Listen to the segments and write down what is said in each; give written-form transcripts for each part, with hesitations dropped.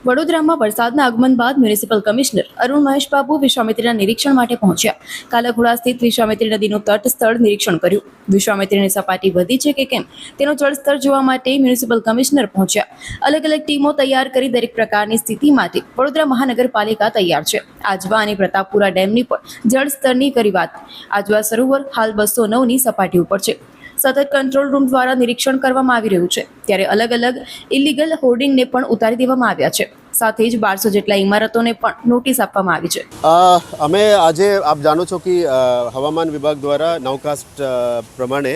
વડોદરામાં વરસાદના આગમન બાદ મ્યુનિસિપલ કમિશનર અરુણ મહેશ બાબુ વિશ્વામિત્રીના નિરીક્ષણ માટે પહોંચ્યા. કાલાઘોડા સ્થિત વિશ્વામિત્રી નદીનું તટ સ્થળ નિરીક્ષણ કર્યું. વિશ્વામિત્રીની સપાટી વધી છે કે કેમ તેનું જળસ્તર જોવા માટે મ્યુનિસિપલ કમિશનર પહોંચ્યા. અલગ અલગ ટીમો તૈયાર કરી દરેક પ્રકારની સ્થિતિ માટે વડોદરા મહાનગરપાલિકા તૈયાર છે. આજવા અને પ્રતાપપુરા ડેમની પણ જળસ્તરની કરી વાત. આજવા સરોવર હાલ 209ની સપાટી ઉપર છે. સતત કંટ્રોલ રૂમ દ્વારા નિરીક્ષણ કરવામાં આવી રહ્યું છે. ત્યારે અલગ અલગ ઇલીગલ હોર્ડિંગને પણ ઉતારી દેવામાં આવ્યા છે. સાથે જ 1200 જેટલા ઇમારતોને પણ નોટિસ આપવામાં આવી છે. અમે આજે આપ જાણો છો કે હવામાન વિભાગ દ્વારા નવકાસ્ટ પ્રમાણે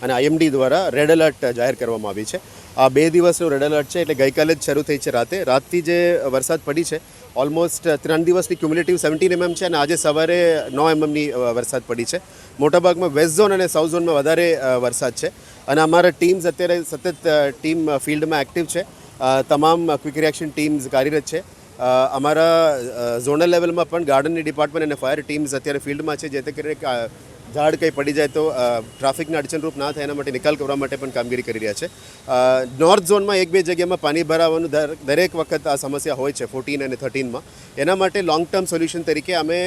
અને આઈએમડી દ્વારા રેડ એલર્ટ જાહેર કરવામાં આવી છે. આ 2 દિવસનું રેડ એલર્ટ છે, એટલે ગઈકાલે જ શરૂ થઈ છે. રાતથી જે વરસાદ પડી છે ઓલમોસ્ટ 3 દિવસની ક્યુમ્યુલેટિવ 17 mm છે અને આજે સવારે 9 mmની વરસાદ પડી છે. મોટાભાગમાં વેસ્ટ ઝોન અને સાઉથ ઝોનમાં વધારે વરસાદ છે અને અમારા ટીમ્સ અત્યારે સતત ટીમ ફિલ્ડમાં એક્ટિવ છે. તમામ ક્વિક રિએક્શન ટીમ્સ કાર્યરત છે. અમારા ઝોનલ લેવલમાં પણ ગાર્ડનની ડિપાર્ટમેન્ટ અને ફાયર ટીમ્સ અત્યારે ફિલ્ડમાં છે, જેથી કરીને ઝાડ કંઈ પડી જાય તો ટ્રાફિકને અડચણરૂપ ના થાય એના માટે નિકાલ કરવા માટે પણ કામગીરી કરી રહ્યા છે. નોર્થ ઝોનમાં 1-2 જગ્યામાં પાણી ભરાવાનું દરેક વખત આ સમસ્યા હોય છે 14 અને 13માં. એના માટે લોંગ ટર્મ સોલ્યુશન તરીકે અમે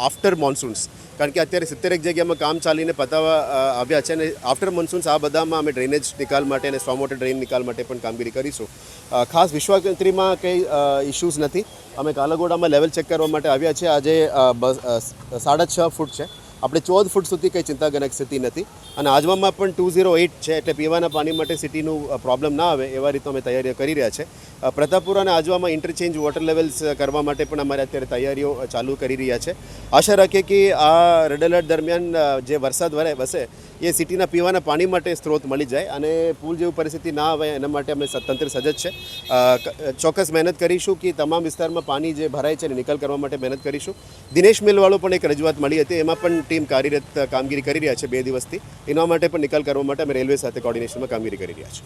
આફ્ટર મોન્સૂન્સ, કારણ કે અત્યારે 70 જગ્યામાં કામ ચાલીને પતાવવા આવ્યા છે અને આફ્ટર મોન્સૂન્સ આ બધામાં અમે ડ્રેનેજ નિકાલ માટે અને સ્ટોર્મ વોટર ડ્રેન નિકાલ માટે પણ કામગીરી કરીશું. ખાસ વિશ્વામિત્રીમાં કંઈ ઇશ્યુઝ નથી. અમે કાલાઘોડામાં લેવલ ચેક કરવા માટે આવ્યા છે. આજે 6.5 ફૂટ છે. આપણે 14 ફૂટ સુધી કંઈ ચિંતાજનક સ્થિતિ નથી અને આજવામાં પણ 208 છે, એટલે પીવાના પાણી માટે સિટીનું પ્રોબ્લેમ ના આવે એવા રીતે અમે તૈયારીઓ કરી રહ્યા છે. પ્રતાપપુરા અને આજવામાં ઇન્ટરચેન્જ વોટર લેવલ્સ કરવા માટે પણ અમારે અત્યારે તૈયારીઓ ચાલુ કરી રહ્યા છે. આશા રાખીએ કે આ રેડ એલર્ટ દરમિયાન જે વરસાદ વરસે એ સિટીના પીવાના પાણી માટે સ્ત્રોત મળી જાય અને પૂલ જેવી પરિસ્થિતિ ના આવે એના માટે અમે તંત્ર સજ્જ છે. ચોક્કસ મહેનત કરીશું કે તમામ વિસ્તારમાં પાણી જે ભરાય છે એને નિકાલ કરવા માટે મહેનત કરીશું. દિનેશ મિલવાળો પણ એક રજૂઆત મળી હતી, એમાં પણ ટીમ કાર્યરત કામગીરી કરી રહ્યા છે 2 દિવસથી. એના માટે પણ નિકાલ કરવા માટે અમે રેલવે સાથે કોર્ડિનેશનમાં કામગીરી કરી રહ્યા છીએ.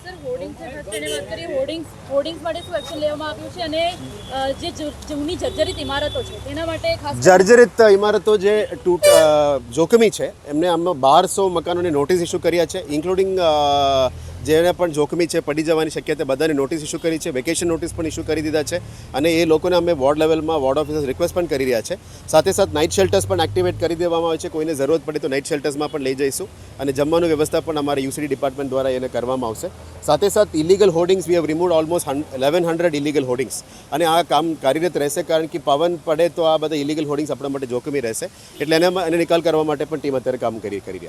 જર્જરિત ઇમારતો જે જોખમી છે એમને આમાં 1200 મકાનોને નોટિસ ઇસ્યુ કર્યા છે, ઇન્ક્લુડિંગ જેને પણ જોખમી છે પડી જવાની શક્યતા બધાને નોટિસ ઇસ્યુ કરી છે. વેકેશન નોટિસ પણ ઇસ્યુ કરી દીધા છે અને એ લોકોને અમે વોર્ડ લેવલમાં વોર્ડ ઓફિસર્સ રિક્વેસ્ટ પણ કરી રહ્યા છે. સાથે સાથે નાઇટ શેલ્ટર્સ પણ એક્ટિવેટ કરી દેવામાં આવે છે. કોઈને જરૂરત પડે તો નાઇટ શેલ્ટર્સમાં પણ લઈ જઈશું અને જમવાનું વ્યવસ્થા પણ અમારા યુસીડી ડિપાર્ટમેન્ટ દ્વારા એને કરવામાં આવશે. સાથે સાથે illegal hoardings we have removed almost 1100 illegal hoardings અને આ કામ કાર્યરત રહેશે, કારણ કે પવન પડે તો આ બધા ઇલીગલ હોર્ડિંગ્સ આપણા માટે જોખમી રહેશે. એટલે એને નિકાલ કરવા માટે પણ ટીમ અત્યારે કામ કરી રહ્યા છે.